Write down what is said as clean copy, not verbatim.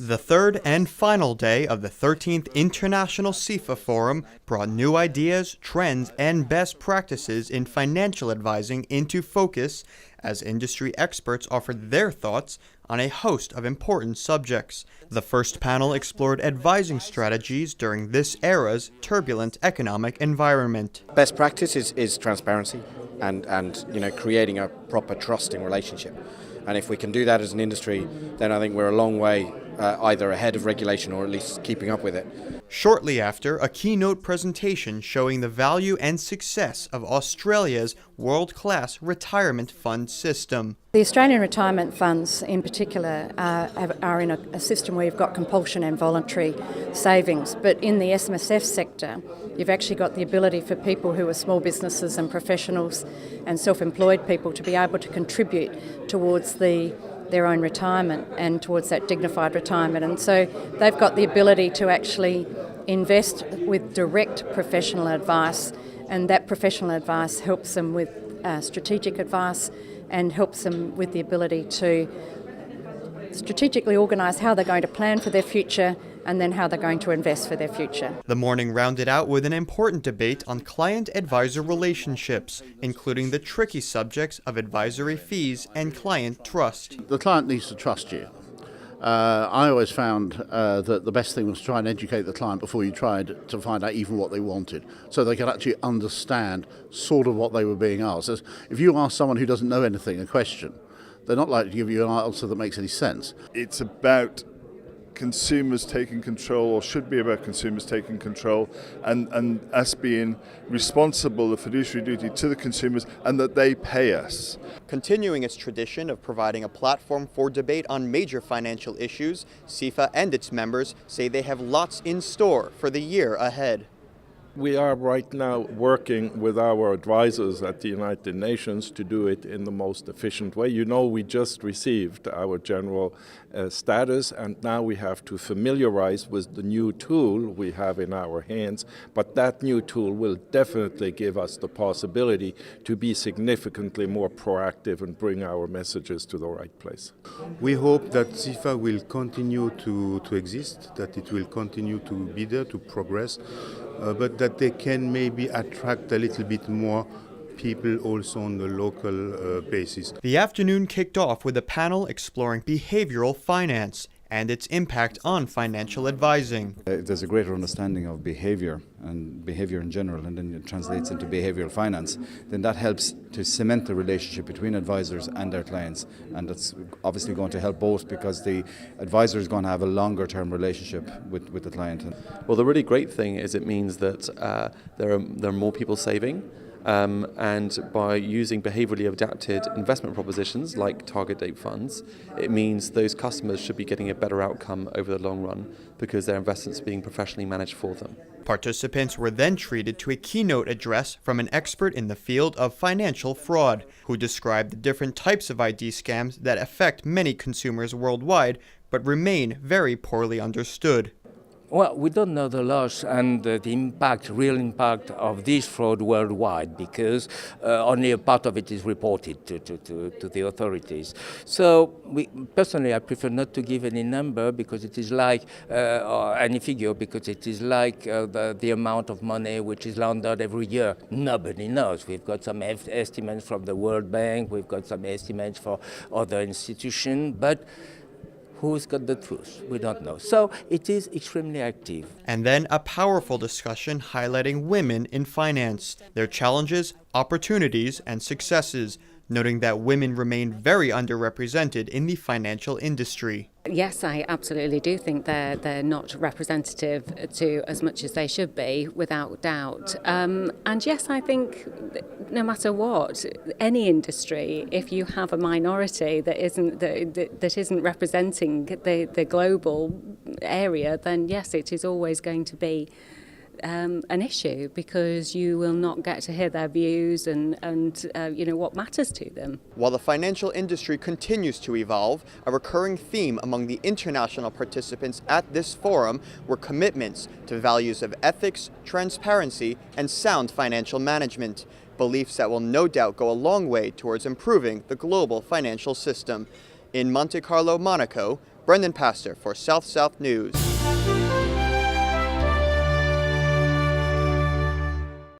The third and final day of the 13th International CIFA Forum brought new ideas, trends, and best practices in financial advising into focus as industry experts offered their thoughts on a host of important subjects. The first panel explored advising strategies during this era's turbulent economic environment. Best practice is transparency and creating a proper trusting relationship. And if we can do that as an industry, then I think we're a long way either ahead of regulation or at least keeping up with it. Shortly after, a keynote presentation showing the value and success of Australia's world-class retirement fund system. The Australian retirement funds in particular are in a system where you've got compulsion and voluntary savings, but in the SMSF sector you've actually got the ability for people who are small businesses and professionals and self-employed people to be able to contribute towards their own retirement and towards that dignified retirement. And so they've got the ability to actually invest with direct professional advice, and that professional advice helps them with strategic advice and helps them with the ability to strategically organise how they're going to plan for their future and then how they're going to invest for their future. The morning rounded out with an important debate on client-advisor relationships, including the tricky subjects of advisory fees and client trust. The client needs to trust you. I always found that the best thing was to try and educate the client before you tried to find out even what they wanted, so they could actually understand sort of what they were being asked. As if you ask someone who doesn't know anything a question, they're not likely to give you an answer that makes any sense. It's about consumers taking control, or should be about consumers taking control, and us being responsible, the fiduciary duty to the consumers, and that they pay us. Continuing its tradition of providing a platform for debate on major financial issues, CIFA and its members say they have lots in store for the year ahead. We are right now working with our advisors at the United Nations to do it in the most efficient way. You know, we just received our general status, and now we have to familiarize with the new tool we have in our hands. But that new tool will definitely give us the possibility to be significantly more proactive and bring our messages to the right place. We hope that CIFA will continue to exist, that it will continue to be there, to progress, but that they can maybe attract a little bit more people also on the local basis. The afternoon kicked off with a panel exploring behavioral finance and its impact on financial advising. If there's a greater understanding of behavior and behavior in general, and then it translates into behavioral finance, then that helps to cement the relationship between advisors and their clients. And that's obviously going to help both, because the advisor is going to have a longer term relationship with the client. Well, the really great thing is it means that there are more people saving. And by using behaviourally adapted investment propositions like target date funds, it means those customers should be getting a better outcome over the long run because their investments are being professionally managed for them. Participants were then treated to a keynote address from an expert in the field of financial fraud, who described the different types of ID scams that affect many consumers worldwide but remain very poorly understood. Well, we don't know the loss and the impact, real impact of this fraud worldwide, because only a part of it is reported to the authorities. So personally, I prefer not to give any number, because it is like, or any figure, because it is like the amount of money which is laundered every year. Nobody knows. We've got some estimates from the World Bank, we've got some estimates for other institutions, but who's got the truth? We don't know. So it is extremely active. And then a powerful discussion highlighting women in finance, their challenges, opportunities, and successes, noting that women remain very underrepresented in the financial industry. Yes, I absolutely do think they're not representative to as much as they should be, without doubt. And yes, I think no matter what, any industry, if you have a minority that isn't representing the global area, then yes, it is always going to be an issue, because you will not get to hear their views and what matters to them. While the financial industry continues to evolve, a recurring theme among the international participants at this forum were commitments to values of ethics, transparency, and sound financial management, beliefs that will no doubt go a long way towards improving the global financial system. In Monte Carlo, Monaco, Brendan Pastor for South South News.